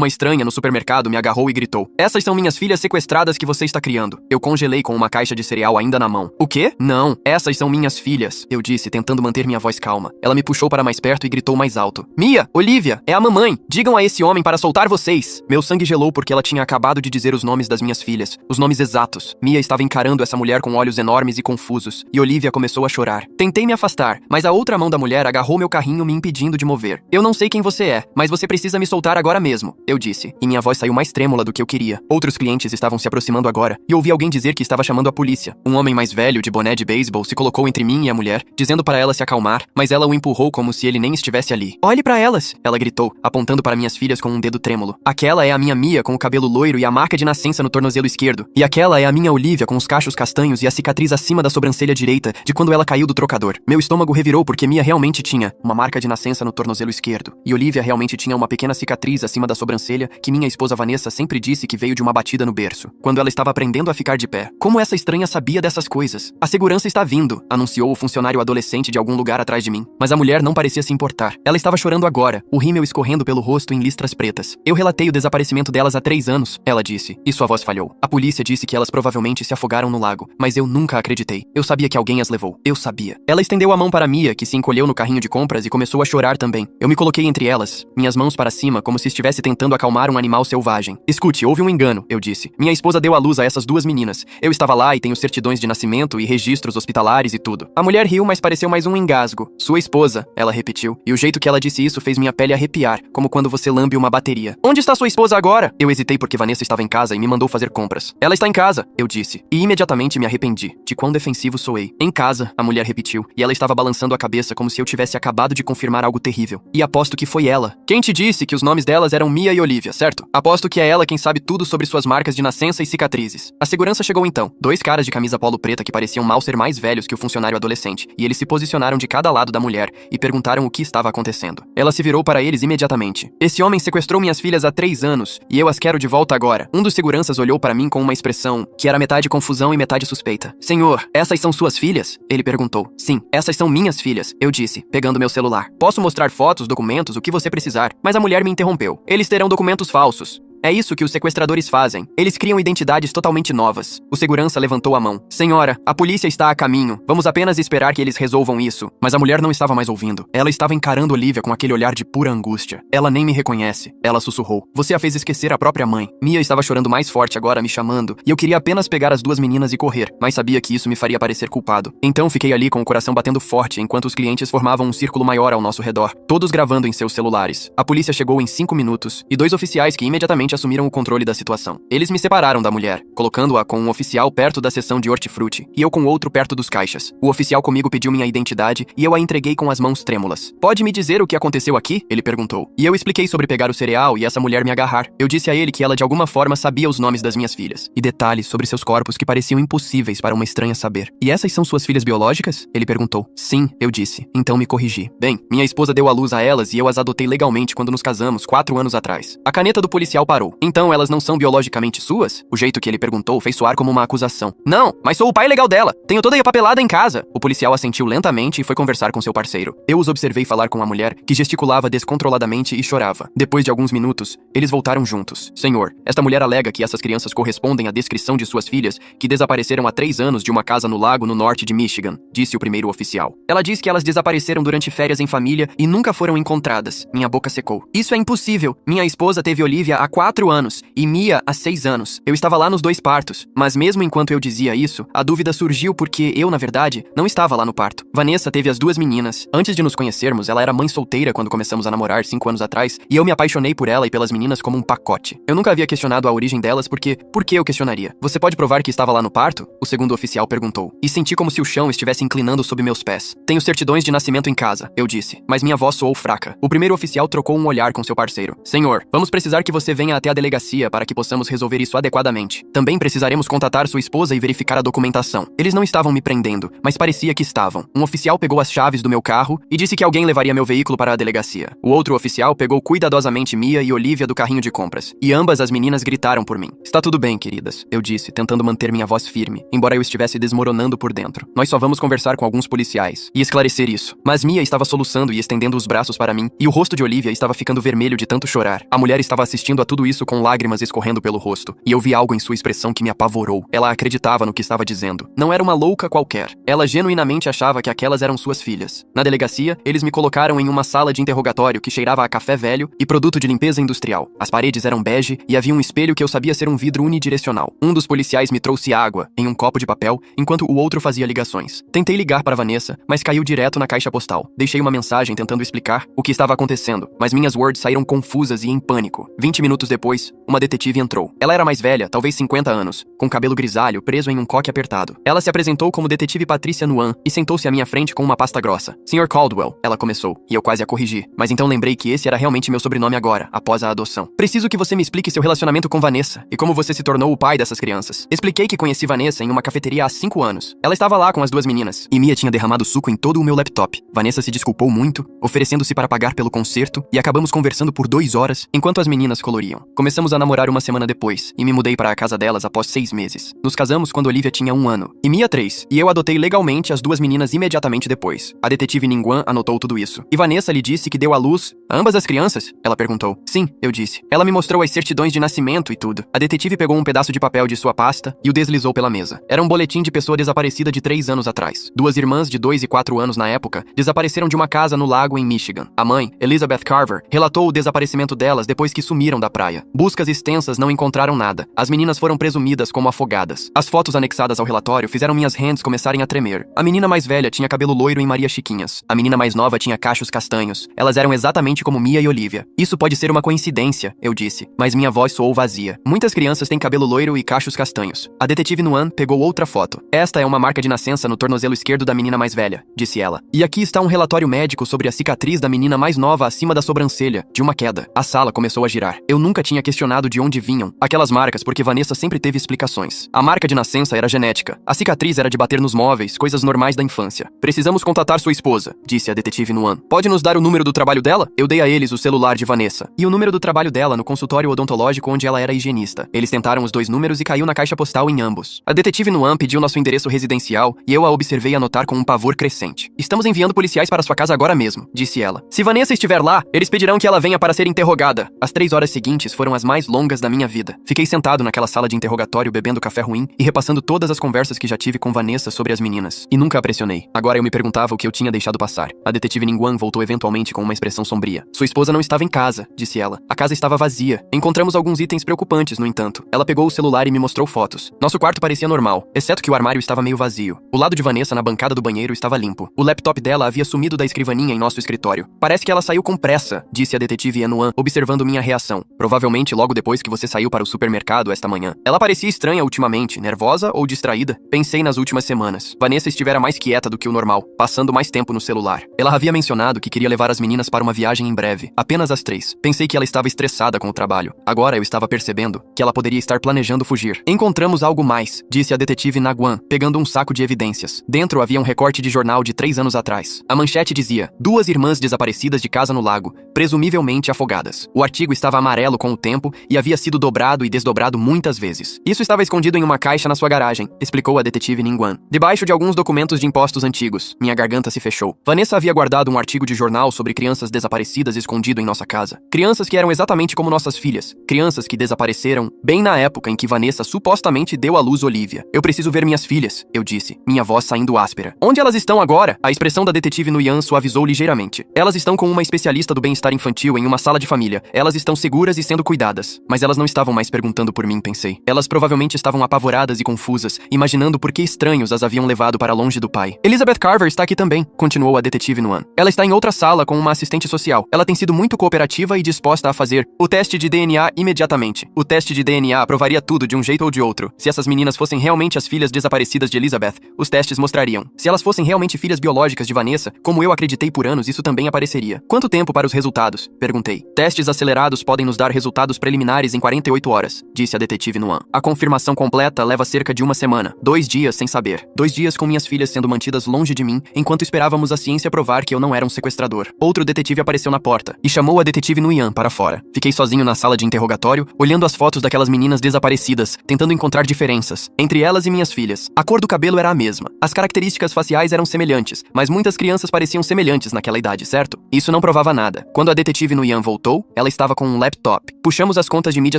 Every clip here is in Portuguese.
Uma estranha no supermercado me agarrou e gritou: "Essas são minhas filhas sequestradas que você está criando." Eu congelei com uma caixa de cereal ainda na mão. "O quê?" "Não, essas são minhas filhas", eu disse, tentando manter minha voz calma. Ela me puxou para mais perto e gritou mais alto: "Mia, Olivia, é a mamãe. Digam a esse homem para soltar vocês." Meu sangue gelou porque ela tinha acabado de dizer os nomes das minhas filhas, os nomes exatos. Mia estava encarando essa mulher com olhos enormes e confusos, e Olivia começou a chorar. Tentei me afastar, mas a outra mão da mulher agarrou meu carrinho, me impedindo de mover. "Eu não sei quem você é, mas você precisa me soltar agora mesmo", eu disse, e minha voz saiu mais trêmula do que eu queria. Outros clientes estavam se aproximando agora, e ouvi alguém dizer que estava chamando a polícia. Um homem mais velho, de boné de beisebol, se colocou entre mim e a mulher, dizendo para ela se acalmar, mas ela o empurrou como se ele nem estivesse ali. "Olhe para elas", ela gritou, apontando para minhas filhas com um dedo trêmulo. "Aquela é a minha Mia com o cabelo loiro e a marca de nascença no tornozelo esquerdo, e aquela é a minha Olivia com os cachos castanhos e a cicatriz acima da sobrancelha direita de quando ela caiu do trocador." Meu estômago revirou porque Mia realmente tinha uma marca de nascença no tornozelo esquerdo, e Olivia realmente tinha uma pequena cicatriz acima da sobrancelha que minha esposa Vanessa sempre disse que veio de uma batida no berço, quando ela estava aprendendo a ficar de pé. Como essa estranha sabia dessas coisas? "A segurança está vindo", anunciou o funcionário adolescente de algum lugar atrás de mim, mas a mulher não parecia se importar. Ela estava chorando agora, o rímel escorrendo pelo rosto em listras pretas. "Eu relatei o desaparecimento delas há 3 anos, ela disse, e sua voz falhou. "A polícia disse que elas provavelmente se afogaram no lago, mas eu nunca acreditei. Eu sabia que alguém as levou. Eu sabia." Ela estendeu a mão para Mia, que se encolheu no carrinho de compras e começou a chorar também. Eu me coloquei entre elas, minhas mãos para cima, como se estivesse tentando acalmar um animal selvagem. "Escute, houve um engano", eu disse. "Minha esposa deu à luz a essas 2 meninas. Eu estava lá e tenho certidões de nascimento e registros hospitalares e tudo." A mulher riu, mas pareceu mais um engasgo. "Sua esposa", ela repetiu, e o jeito que ela disse isso fez minha pele arrepiar, como quando você lambe uma bateria. "Onde está sua esposa agora?" Eu hesitei porque Vanessa estava em casa e me mandou fazer compras. "Ela está em casa", eu disse, e imediatamente me arrependi de quão defensivo soei. "Em casa", a mulher repetiu, e ela estava balançando a cabeça como se eu tivesse acabado de confirmar algo terrível. "E aposto que foi ela. Quem te disse que os nomes delas eram Mia e Olivia, certo? Aposto que é ela quem sabe tudo sobre suas marcas de nascença e cicatrizes." A segurança chegou então. 2 caras de camisa polo preta que pareciam mal ser mais velhos que o funcionário adolescente, e eles se posicionaram de cada lado da mulher e perguntaram o que estava acontecendo. Ela se virou para eles imediatamente. "Esse homem sequestrou minhas filhas há 3 anos, e eu as quero de volta agora." Um dos seguranças olhou para mim com uma expressão que era metade confusão e metade suspeita. "Senhor, essas são suas filhas?" ele perguntou. "Sim, essas são minhas filhas", eu disse, pegando meu celular. "Posso mostrar fotos, documentos, o que você precisar." Mas a mulher me interrompeu. "Eles terão documentos falsos. É isso que os sequestradores fazem. Eles criam identidades totalmente novas." O segurança levantou a mão. "Senhora, a polícia está a caminho. Vamos apenas esperar que eles resolvam isso." Mas a mulher não estava mais ouvindo. Ela estava encarando Olivia com aquele olhar de pura angústia. "Ela nem me reconhece." Ela sussurrou. "Você a fez esquecer a própria mãe." Mia estava chorando mais forte agora, me chamando, e eu queria apenas pegar as 2 meninas e correr, mas sabia que isso me faria parecer culpado. Então fiquei ali com o coração batendo forte enquanto os clientes formavam um círculo maior ao nosso redor, todos gravando em seus celulares. A polícia chegou em 5 minutos, e 2 oficiais que imediatamente assumiram o controle da situação. Eles me separaram da mulher, colocando-a com um oficial perto da seção de hortifruti, e eu com outro perto dos caixas. O oficial comigo pediu minha identidade, e eu a entreguei com as mãos trêmulas. "Pode me dizer o que aconteceu aqui?" ele perguntou. E eu expliquei sobre pegar o cereal e essa mulher me agarrar. Eu disse a ele que ela de alguma forma sabia os nomes das minhas filhas, e detalhes sobre seus corpos que pareciam impossíveis para uma estranha saber. "E essas são suas filhas biológicas?" ele perguntou. "Sim", eu disse. Então me corrigi. "Bem, minha esposa deu à luz a elas e eu as adotei legalmente quando nos casamos 4 anos atrás." A caneta do policial parou. "Então elas não são biologicamente suas?" O jeito que ele perguntou fez soar como uma acusação. "Não, mas sou o pai legal dela. Tenho toda a papelada em casa." O policial assentiu lentamente e foi conversar com seu parceiro. Eu os observei falar com a mulher, que gesticulava descontroladamente e chorava. Depois de alguns minutos, eles voltaram juntos. "Senhor, esta mulher alega que essas crianças correspondem à descrição de suas filhas, que desapareceram há 3 anos de uma casa no lago no norte de Michigan", disse o primeiro oficial. "Ela diz que elas desapareceram durante férias em família e nunca foram encontradas." Minha boca secou. "Isso é impossível. Minha esposa teve Olivia há 4 anos e Mia há 6 anos. Eu estava lá nos 2 partos." Mas mesmo enquanto eu dizia isso, a dúvida surgiu porque eu, na verdade, não estava lá no parto. Vanessa teve as 2 meninas. Antes de nos conhecermos, ela era mãe solteira quando começamos a namorar 5 anos atrás, e eu me apaixonei por ela e pelas meninas como um pacote. Eu nunca havia questionado a origem delas porque... Por que eu questionaria? "Você pode provar que estava lá no parto?" o segundo oficial perguntou. E senti como se o chão estivesse inclinando sob meus pés. "Tenho certidões de nascimento em casa", eu disse, mas minha voz soou fraca. O primeiro oficial trocou um olhar com seu parceiro. "Senhor, vamos precisar que você venha até a delegacia para que possamos resolver isso adequadamente. Também precisaremos contatar sua esposa e verificar a documentação. Eles não estavam me prendendo, mas parecia que estavam. Um oficial pegou as chaves do meu carro e disse que alguém levaria meu veículo para a delegacia. O outro oficial pegou cuidadosamente Mia e Olivia do carrinho de compras, e ambas as meninas gritaram por mim. Está tudo bem, queridas, eu disse, tentando manter minha voz firme, embora eu estivesse desmoronando por dentro. Nós só vamos conversar com alguns policiais e esclarecer isso. Mas Mia estava soluçando e estendendo os braços para mim, e o rosto de Olivia estava ficando vermelho de tanto chorar. A mulher estava assistindo a tudo isso com lágrimas escorrendo pelo rosto, e eu vi algo em sua expressão que me apavorou. Ela acreditava no que estava dizendo. Não era uma louca qualquer. Ela genuinamente achava que aquelas eram suas filhas. Na delegacia, eles me colocaram em uma sala de interrogatório que cheirava a café velho e produto de limpeza industrial. As paredes eram bege e havia um espelho que eu sabia ser um vidro unidirecional. Um dos policiais me trouxe água em um copo de papel, enquanto o outro fazia ligações. Tentei ligar para Vanessa, mas caiu direto na caixa postal. Deixei uma mensagem tentando explicar o que estava acontecendo, mas minhas words saíram confusas e em pânico. 20 minutos depois, uma detetive entrou. Ela era mais velha, talvez 50 anos, com cabelo grisalho preso em um coque apertado. Ela se apresentou como detetive Patrícia Nuan e sentou-se à minha frente com uma pasta grossa. Sr. Caldwell, ela começou, e eu quase a corrigi, mas então lembrei que esse era realmente meu sobrenome agora, após a adoção. Preciso que você me explique seu relacionamento com Vanessa e como você se tornou o pai dessas crianças. Expliquei que conheci Vanessa em uma cafeteria há 5 anos. Ela estava lá com as duas meninas, e Mia tinha derramado suco em todo o meu laptop. Vanessa se desculpou muito, oferecendo-se para pagar pelo concerto, e acabamos conversando por 2 horas, enquanto as meninas coloriam. Começamos a namorar uma semana depois, e me mudei para a casa delas após 6 meses. Nos casamos quando Olivia tinha 1 ano, e Mia 3, e eu adotei legalmente as duas meninas imediatamente depois. A detetive Ningguan anotou tudo isso. E Vanessa lhe disse que deu à luz a ambas as crianças? Ela perguntou. Sim, eu disse. Ela me mostrou as certidões de nascimento e tudo. A detetive pegou um pedaço de papel de sua pasta e o deslizou pela mesa. Era um boletim de pessoa desaparecida de 3 anos atrás. 2 irmãs de 2 e 4 anos na época desapareceram de uma casa no lago em Michigan. A mãe, Elizabeth Carver, relatou o desaparecimento delas depois que sumiram da praia. Buscas extensas não encontraram nada. As meninas foram presumidas como afogadas. As fotos anexadas ao relatório fizeram minhas hands começarem a tremer. A menina mais velha tinha cabelo loiro em Maria Chiquinhas. A menina mais nova tinha cachos castanhos. Elas eram exatamente como Mia e Olivia. Isso pode ser uma coincidência, eu disse, mas minha voz soou vazia. Muitas crianças têm cabelo loiro e cachos castanhos. A detetive Nuan pegou outra foto. Esta é uma marca de nascença no tornozelo esquerdo da menina mais velha, disse ela. E aqui está um relatório médico sobre a cicatriz da menina mais nova acima da sobrancelha, de uma queda. A sala começou a girar. Eu nunca tinha questionado de onde vinham aquelas marcas porque Vanessa sempre teve explicações. A marca de nascença era genética. A cicatriz era de bater nos móveis, coisas normais da infância. Precisamos contatar sua esposa, disse a detetive Nuan. Pode nos dar o número do trabalho dela? Eu dei a eles o celular de Vanessa e o número do trabalho dela no consultório odontológico onde ela era higienista. Eles tentaram os 2 números e caiu na caixa postal em ambos. A detetive Nuan pediu nosso endereço residencial e eu a observei anotar com um pavor crescente. Estamos enviando policiais para sua casa agora mesmo, disse ela. Se Vanessa estiver lá, eles pedirão que ela venha para ser interrogada. As 3 horas seguintes foram as mais longas da minha vida. Fiquei sentado naquela sala de interrogatório bebendo café ruim e repassando todas as conversas que já tive com Vanessa sobre as meninas. E nunca a pressionei. Agora eu me perguntava o que eu tinha deixado passar. A detetive Ningguan voltou eventualmente com uma expressão sombria. Sua esposa não estava em casa, disse ela. A casa estava vazia. Encontramos alguns itens preocupantes, no entanto. Ela pegou o celular e me mostrou fotos. Nosso quarto parecia normal, exceto que o armário estava meio vazio. O lado de Vanessa na bancada do banheiro estava limpo. O laptop dela havia sumido da escrivaninha em nosso escritório. Parece que ela saiu com pressa, disse a detetive Enuan, observando minha reação. Provavelmente logo depois que você saiu para o supermercado esta manhã. Ela parecia estranha ultimamente, nervosa ou distraída? Pensei nas últimas semanas. Vanessa estivera mais quieta do que o normal, passando mais tempo no celular. Ela havia mencionado que queria levar as meninas para uma viagem em breve, apenas as 3. Pensei que ela estava estressada com o trabalho. Agora eu estava percebendo que ela poderia estar planejando fugir. Encontramos algo mais, disse a detetive Nagwan, pegando um saco de evidências. Dentro havia um recorte de jornal de 3 anos atrás. A manchete dizia: 2 irmãs desaparecidas de casa no lago, presumivelmente afogadas. O artigo estava amarelo com o tempo e havia sido dobrado e desdobrado muitas vezes. Isso estava escondido em uma caixa na sua garagem, explicou a detetive Ningguan. Debaixo de alguns documentos de impostos antigos. Minha garganta se fechou. Vanessa havia guardado um artigo de jornal sobre crianças desaparecidas escondido em nossa casa. Crianças que eram exatamente como nossas filhas. Crianças que desapareceram bem na época em que Vanessa supostamente deu à luz Olivia. Eu preciso ver minhas filhas, eu disse, minha voz saindo áspera. Onde elas estão agora? A expressão da detetive Nuyan suavizou ligeiramente. Elas estão com uma especialista do bem-estar infantil em uma sala de família. Elas estão seguras e sendo cuidadas. Mas elas não estavam mais perguntando por mim, pensei. Elas provavelmente estavam apavoradas e confusas, imaginando por que estranhos as haviam levado para longe do pai. Elizabeth Carver está aqui também, continuou a detetive Nuan. Ela está em outra sala com uma assistente social. Ela tem sido muito cooperativa e disposta a fazer o teste de DNA imediatamente. O teste de DNA provaria tudo de um jeito ou de outro. Se essas meninas fossem realmente as filhas desaparecidas de Elizabeth, os testes mostrariam. Se elas fossem realmente filhas biológicas de Vanessa, como eu acreditei por anos, isso também apareceria. Quanto tempo para os resultados? Perguntei. Testes acelerados podem nos dar resultados resultados preliminares em 48 horas, disse a detetive Nuan. A confirmação completa leva cerca de uma semana. 2 dias sem saber. 2 dias com minhas filhas sendo mantidas longe de mim, enquanto esperávamos a ciência provar que eu não era um sequestrador. Outro detetive apareceu na porta e chamou a detetive Nuyan para fora. Fiquei sozinho na sala de interrogatório, olhando as fotos daquelas meninas desaparecidas, tentando encontrar diferenças entre elas e minhas filhas. A cor do cabelo era a mesma. As características faciais eram semelhantes, mas muitas crianças pareciam semelhantes naquela idade, certo? Isso não provava nada. Quando a detetive Nuyan voltou, ela estava com um laptop. Puxamos as contas de mídia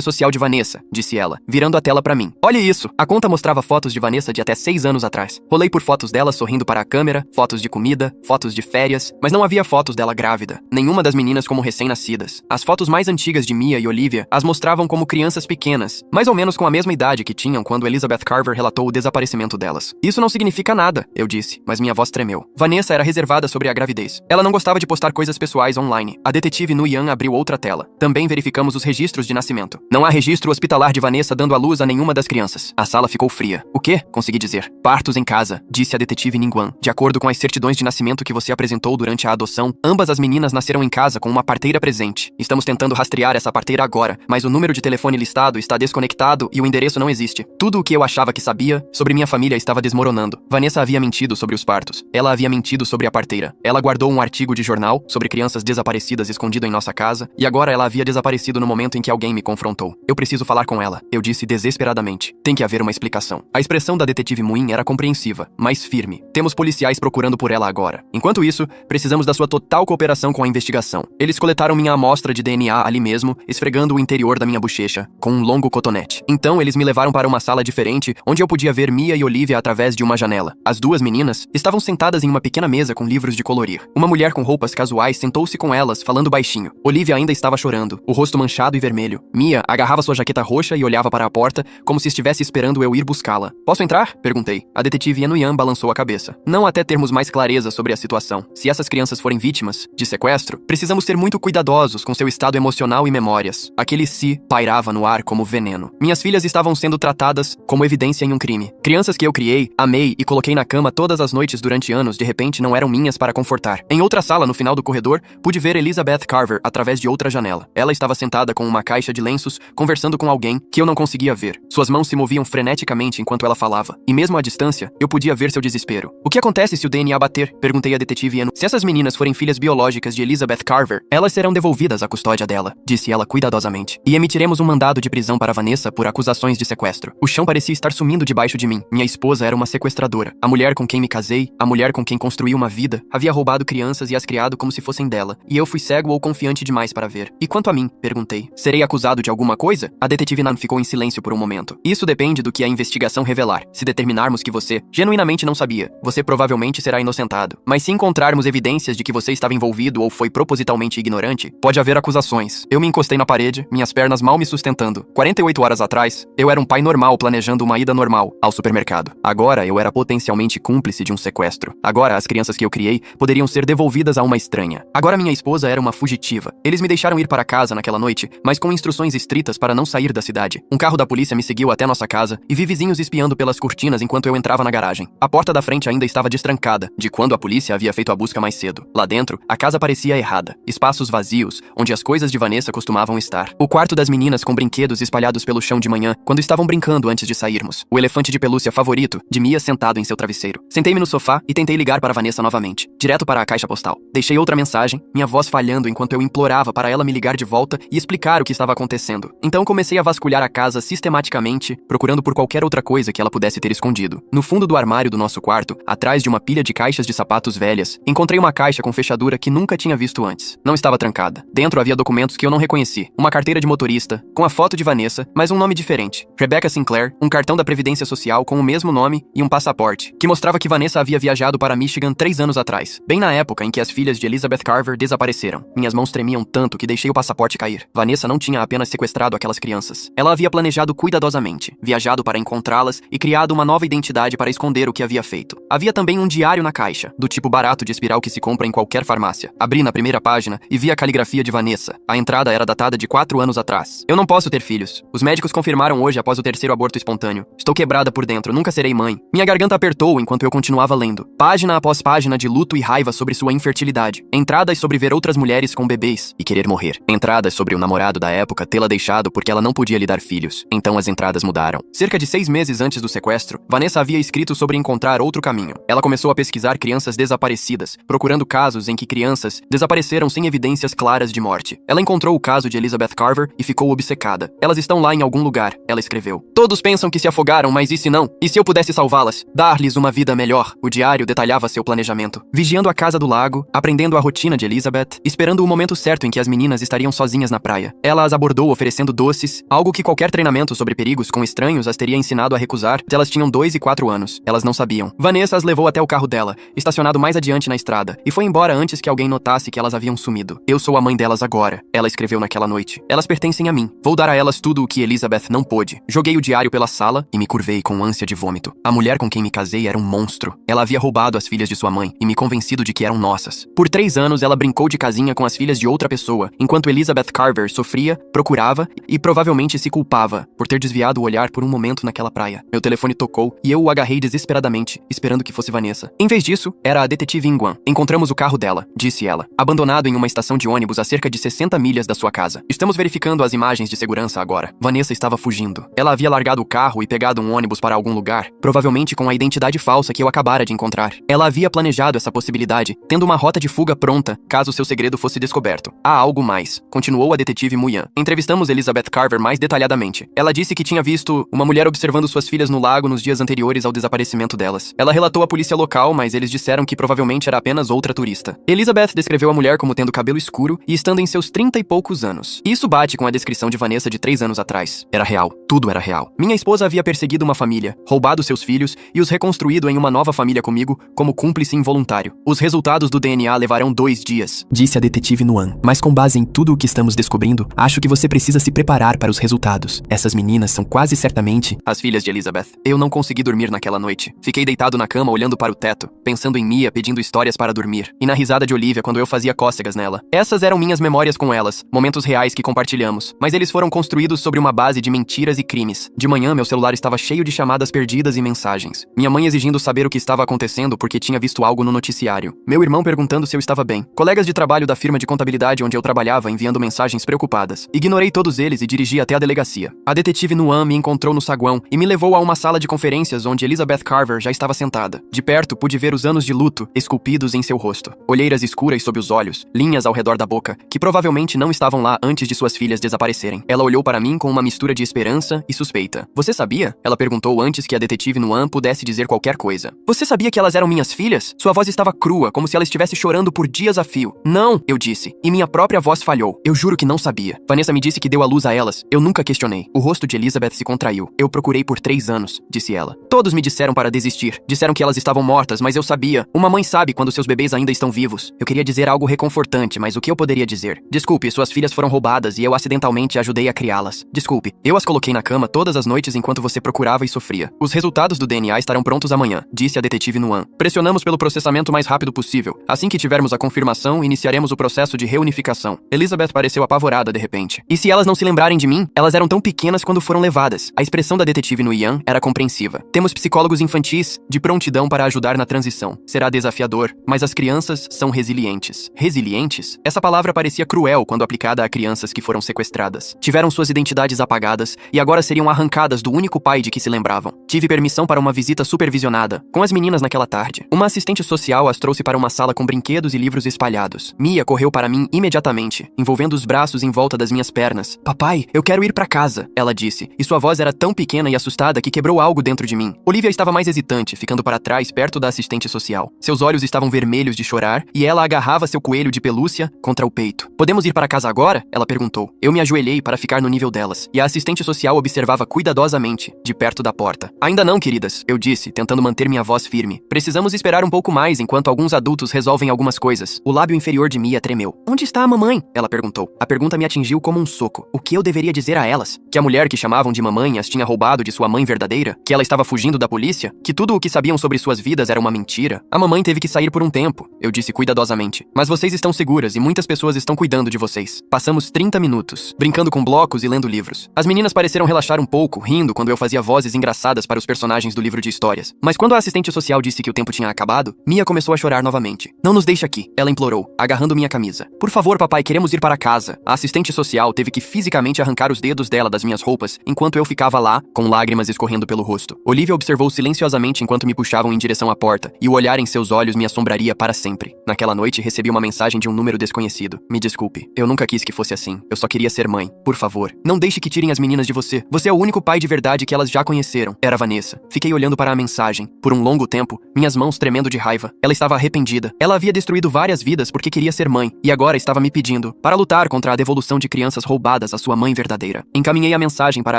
social de Vanessa, disse ela, virando a tela para mim. Olha isso! A conta mostrava fotos de Vanessa de até 6 anos atrás. Rolei por fotos dela sorrindo para a câmera, fotos de comida, fotos de férias, mas não havia fotos dela grávida. Nenhuma das meninas como recém-nascidas. As fotos mais antigas de Mia e Olivia as mostravam como crianças pequenas, mais ou menos com a mesma idade que tinham quando Elizabeth Carver relatou o desaparecimento delas. Isso não significa nada, eu disse, mas minha voz tremeu. Vanessa era reservada sobre a gravidez. Ela não gostava de postar coisas pessoais online. A detetive Nuyan abriu outra tela. Também verificamos os registros de nascimento. Não há registro hospitalar de Vanessa dando à luz a nenhuma das crianças. A sala ficou fria. O quê? Consegui dizer. Partos em casa, disse a detetive Ningguan. De acordo com as certidões de nascimento que você apresentou durante a adoção, ambas as meninas nasceram em casa com uma parteira presente. Estamos tentando rastrear essa parteira agora, mas o número de telefone listado está desconectado e o endereço não existe. Tudo o que eu achava que sabia sobre minha família estava desmoronando. Vanessa havia mentido sobre os partos. Ela havia mentido sobre a parteira. Ela guardou um artigo de jornal sobre crianças desaparecidas escondido em nossa casa e agora ela havia desaparecido no momento em que alguém me confrontou. Eu preciso falar com ela, eu disse desesperadamente. Tem que haver uma explicação. A expressão da detetive Muin era compreensiva, mas firme. Temos policiais procurando por ela agora. Enquanto isso, precisamos da sua total cooperação com a investigação. Eles coletaram minha amostra de DNA ali mesmo, esfregando o interior da minha bochecha com um longo cotonete. Então eles me levaram para uma sala diferente, onde eu podia ver Mia e Olivia através de uma janela. As duas meninas estavam sentadas em uma pequena mesa com livros de colorir. Uma mulher com roupas casuais sentou-se com elas, falando baixinho. Olivia ainda estava chorando, o rosto manchado e vermelho. Mia agarrava sua jaqueta roxa e olhava para a porta, como se estivesse esperando eu ir buscá-la. Posso entrar? Perguntei. A detetive Nuyan balançou a cabeça. Não até termos mais clareza sobre a situação. Se essas crianças forem vítimas de sequestro, precisamos ser muito cuidadosos com seu estado emocional e memórias. Aquele si pairava no ar como veneno. Minhas filhas estavam sendo tratadas como evidência em um crime. Crianças que eu criei, amei e coloquei na cama todas as noites durante anos, de repente não eram minhas para confortar. Em outra sala, no final do corredor, pude ver Elizabeth Carver através de outra janela. Ela estava sentada com uma caixa de lenços, conversando com alguém que eu não conseguia ver. Suas mãos se moviam freneticamente enquanto ela falava. E mesmo à distância, eu podia ver seu desespero. O que acontece se o DNA bater? Perguntei à detetive Eno. Se essas meninas forem filhas biológicas de Elizabeth Carver, elas serão devolvidas à custódia dela, disse ela cuidadosamente. E emitiremos um mandado de prisão para Vanessa por acusações de sequestro. O chão parecia estar sumindo debaixo de mim. Minha esposa era uma sequestradora. A mulher com quem me casei, a mulher com quem construí uma vida, havia roubado crianças e as criado como se fossem dela. E eu fui cego ou confiante demais para ver. E quanto a mim? Perguntei. Serei acusado de alguma coisa? A detetive Nan ficou em silêncio por um momento. Isso depende do que a investigação revelar. Se determinarmos que você genuinamente não sabia, você provavelmente será inocentado. Mas se encontrarmos evidências de que você estava envolvido ou foi propositalmente ignorante, pode haver acusações. Eu me encostei na parede, minhas pernas mal me sustentando. 48 horas atrás, eu era um pai normal planejando uma ida normal ao supermercado. Agora eu era potencialmente cúmplice de um sequestro. Agora as crianças que eu criei poderiam ser devolvidas a uma estranha. Agora minha esposa era uma fugitiva. Eles me deixaram ir para casa naquela noite, mas com instruções estritas para não sair da cidade. Um carro da polícia me seguiu até nossa casa e vi vizinhos espiando pelas cortinas enquanto eu entrava na garagem. A porta da frente ainda estava destrancada, de quando a polícia havia feito a busca mais cedo. Lá dentro, a casa parecia errada. Espaços vazios, onde as coisas de Vanessa costumavam estar. O quarto das meninas com brinquedos espalhados pelo chão de manhã, quando estavam brincando antes de sairmos. O elefante de pelúcia favorito, de Mia sentado em seu travesseiro. Sentei-me no sofá e tentei ligar para Vanessa novamente, direto para a caixa postal. Deixei outra mensagem, minha voz falhando enquanto eu implorava para ela me ligar de volta e explicar o que estava acontecendo. Então comecei a vasculhar a casa sistematicamente, procurando por qualquer outra coisa que ela pudesse ter escondido. No fundo do armário do nosso quarto, atrás de uma pilha de caixas de sapatos velhas, encontrei uma caixa com fechadura que nunca tinha visto antes. Não estava trancada. Dentro havia documentos que eu não reconheci. Uma carteira de motorista, com a foto de Vanessa, mas um nome diferente. Rebecca Sinclair, um cartão da Previdência Social com o mesmo nome e um passaporte, que mostrava que Vanessa havia viajado para Michigan 3 anos atrás, bem na época em que as filhas de Elizabeth Carver desapareceram. Minhas mãos tremiam tanto que deixei o passaporte cair. Vanessa não tinha apenas sequestrado aquelas crianças. Ela havia planejado cuidadosamente, viajado para encontrá-las e criado uma nova identidade para esconder o que havia feito. Havia também um diário na caixa, do tipo barato de espiral que se compra em qualquer farmácia. Abri na primeira página e vi a caligrafia de Vanessa. A entrada era datada de 4 anos atrás. Eu não posso ter filhos. Os médicos confirmaram hoje após o 3º aborto espontâneo. Estou quebrada por dentro, nunca serei mãe. Minha garganta apertou enquanto eu continuava lendo. Página após página de luto e raiva sobre sua infertilidade. Entradas sobre ver outras mulheres com bebês e querer morrer. Entradas sobre o namorado namorado da época tê-la deixado porque ela não podia lhe dar filhos. Então as entradas mudaram. Cerca de 6 meses antes do sequestro, Vanessa havia escrito sobre encontrar outro caminho. Ela começou a pesquisar crianças desaparecidas, procurando casos em que crianças desapareceram sem evidências claras de morte. Ela encontrou o caso de Elizabeth Carver e ficou obcecada. Elas estão lá em algum lugar, ela escreveu. Todos pensam que se afogaram, mas e se não? E se eu pudesse salvá-las? Dar-lhes uma vida melhor? O diário detalhava seu planejamento. Vigiando a casa do lago, aprendendo a rotina de Elizabeth, esperando o momento certo em que as meninas estariam sozinhas na praia. Ela as abordou oferecendo doces, algo que qualquer treinamento sobre perigos com estranhos as teria ensinado a recusar, se elas tinham 2 e 4 anos. Elas não sabiam. Vanessa as levou até o carro dela, estacionado mais adiante na estrada, e foi embora antes que alguém notasse que elas haviam sumido. Eu sou a mãe delas agora, ela escreveu naquela noite. Elas pertencem a mim. Vou dar a elas tudo o que Elizabeth não pôde. Joguei o diário pela sala e me curvei com ânsia de vômito. A mulher com quem me casei era um monstro. Ela havia roubado as filhas de sua mãe e me convencido de que eram nossas. Por 3 anos, ela brincou de casinha com as filhas de outra pessoa, enquanto Elizabeth Carver sofria, procurava e provavelmente se culpava por ter desviado o olhar por um momento naquela praia. Meu telefone tocou e eu o agarrei desesperadamente, esperando que fosse Vanessa. Em vez disso, era a detetive Ingwan. Encontramos o carro dela, disse ela, abandonado em uma estação de ônibus a cerca de 60 milhas da sua casa. Estamos verificando as imagens de segurança agora. Vanessa estava fugindo. Ela havia largado o carro e pegado um ônibus para algum lugar, provavelmente com a identidade falsa que eu acabara de encontrar. Ela havia planejado essa possibilidade, tendo uma rota de fuga pronta, caso seu segredo fosse descoberto. Há algo mais, continuou a detetive Muyan. Entrevistamos Elizabeth Carver mais detalhadamente. Ela disse que tinha visto uma mulher observando suas filhas no lago nos dias anteriores ao desaparecimento delas. Ela relatou à polícia local, mas eles disseram que provavelmente era apenas outra turista. Elizabeth descreveu a mulher como tendo cabelo escuro e estando em seus 30 e poucos anos. Isso bate com a descrição de Vanessa de 3 anos atrás. Era real. Tudo era real. Minha esposa havia perseguido uma família, roubado seus filhos e os reconstruído em uma nova família comigo como cúmplice involuntário. Os resultados do DNA levarão 2 dias, disse a detetive Nuan. Mas com base em tudo o que estamos descobrindo, acho que você precisa se preparar para os resultados. Essas meninas são quase certamente as filhas de Elizabeth. Eu não consegui dormir naquela noite. Fiquei deitado na cama olhando para o teto, pensando em Mia pedindo histórias para dormir, e na risada de Olivia quando eu fazia cócegas nela. Essas eram minhas memórias com elas, momentos reais que compartilhamos, mas eles foram construídos sobre uma base de mentiras e crimes. De manhã, meu celular estava cheio de chamadas perdidas e mensagens. Minha mãe exigindo saber o que estava acontecendo porque tinha visto algo no noticiário. Meu irmão perguntando se eu estava bem. Colegas de trabalho da firma de contabilidade onde eu trabalhava enviando mensagens preocupadas. Ignorei todos eles e dirigi até a delegacia. A detetive Nuan me encontrou no saguão e me levou a uma sala de conferências onde Elizabeth Carver já estava sentada. De perto, pude ver os anos de luto esculpidos em seu rosto. Olheiras escuras sob os olhos, linhas ao redor da boca, que provavelmente não estavam lá antes de suas filhas desaparecerem. Ela olhou para mim com uma mistura de esperança e suspeita. Você sabia? Ela perguntou antes que a detetive Nuan pudesse dizer qualquer coisa. Você sabia que elas eram minhas filhas? Sua voz estava crua, como se ela estivesse chorando por dias a fio. Não, eu disse, e minha própria voz falhou. Eu juro que não sabia. Vanessa me disse que deu à luz a elas. Eu nunca questionei. O rosto de Elizabeth se contraiu. Eu procurei por 3 anos, disse ela. Todos me disseram para desistir. Disseram que elas estavam mortas, mas eu sabia. Uma mãe sabe quando seus bebês ainda estão vivos. Eu queria dizer algo reconfortante, mas o que eu poderia dizer? Desculpe, suas filhas foram roubadas e eu acidentalmente ajudei a criá-las. Desculpe, eu as coloquei na cama todas as noites enquanto você procurava e sofria. Os resultados do DNA estarão prontos amanhã, disse a detetive Nuan. Pressionamos pelo processamento mais rápido possível. Assim que tivermos a confirmação, iniciaremos o processo de reunificação. Elizabeth pareceu apavorada de repente. E se elas não se lembrarem de mim? Elas eram tão pequenas quando foram levadas. A expressão da detetive Nuyan era compreensiva. Temos psicólogos infantis de prontidão para ajudar na transição. Será desafiador, mas as crianças são resilientes. Resilientes? Essa palavra parecia cruel quando aplicada a crianças que foram sequestradas. Tiveram suas identidades apagadas e agora seriam arrancadas do único pai de que se lembravam. Tive permissão para uma visita supervisionada com as meninas naquela tarde. Uma assistente social as trouxe para uma sala com brinquedos e livros espalhados. Mia correu para mim imediatamente, envolvendo os braços em volta das minhas pernas. Papai, eu quero ir para casa, ela disse, e sua voz era tão pequena e assustada que quebrou algo dentro de mim. Olivia estava mais hesitante, ficando para trás perto da assistente social. Seus olhos estavam vermelhos de chorar e ela agarrava seu coelho de pelúcia contra o peito. Podemos ir para casa agora? Ela perguntou. Eu me ajoelhei para ficar no nível delas, e a assistente social observava cuidadosamente, de perto da porta. Ainda não, queridas, eu disse, tentando manter minha voz firme. Precisamos esperar um pouco mais enquanto alguns adultos resolvem algumas coisas. O lábio inferior de Mia tremeu. Onde está a mamãe? Ela perguntou. A pergunta me atingiu como um soco. O que eu deveria dizer a elas? Que a mulher que chamavam de mamãe as tinha roubado de sua mãe verdadeira? Que ela estava fugindo da polícia? Que tudo o que sabiam sobre suas vidas era uma mentira? A mamãe teve que sair por um tempo, eu disse cuidadosamente. Mas vocês estão seguras e muitas pessoas estão cuidando de vocês. Passamos 30 minutos, brincando com blocos e lendo livros. As meninas pareceram relaxar um pouco, rindo quando eu fazia vozes engraçadas para os personagens do livro de histórias. Mas quando a assistente social disse que o tempo tinha acabado, Mia começou a chorar novamente. Não nos deixe aqui, ela implorou, agarrando minha camisa. Por favor, papai, queremos ir para casa. A assistente assistente social teve que fisicamente arrancar os dedos dela das minhas roupas enquanto eu ficava lá, com lágrimas escorrendo pelo rosto. Olivia observou silenciosamente enquanto me puxavam em direção à porta, e o olhar em seus olhos me assombraria para sempre. Naquela noite, recebi uma mensagem de um número desconhecido. Me desculpe, eu nunca quis que fosse assim. Eu só queria ser mãe. Por favor, não deixe que tirem as meninas de você. Você é o único pai de verdade que elas já conheceram. Era Vanessa. Fiquei olhando para a mensagem. Por um longo tempo, minhas mãos tremendo de raiva. Ela estava arrependida. Ela havia destruído várias vidas porque queria ser mãe, e agora estava me pedindo para lutar contra a devolução de crianças roubadas à sua mãe verdadeira. Encaminhei a mensagem para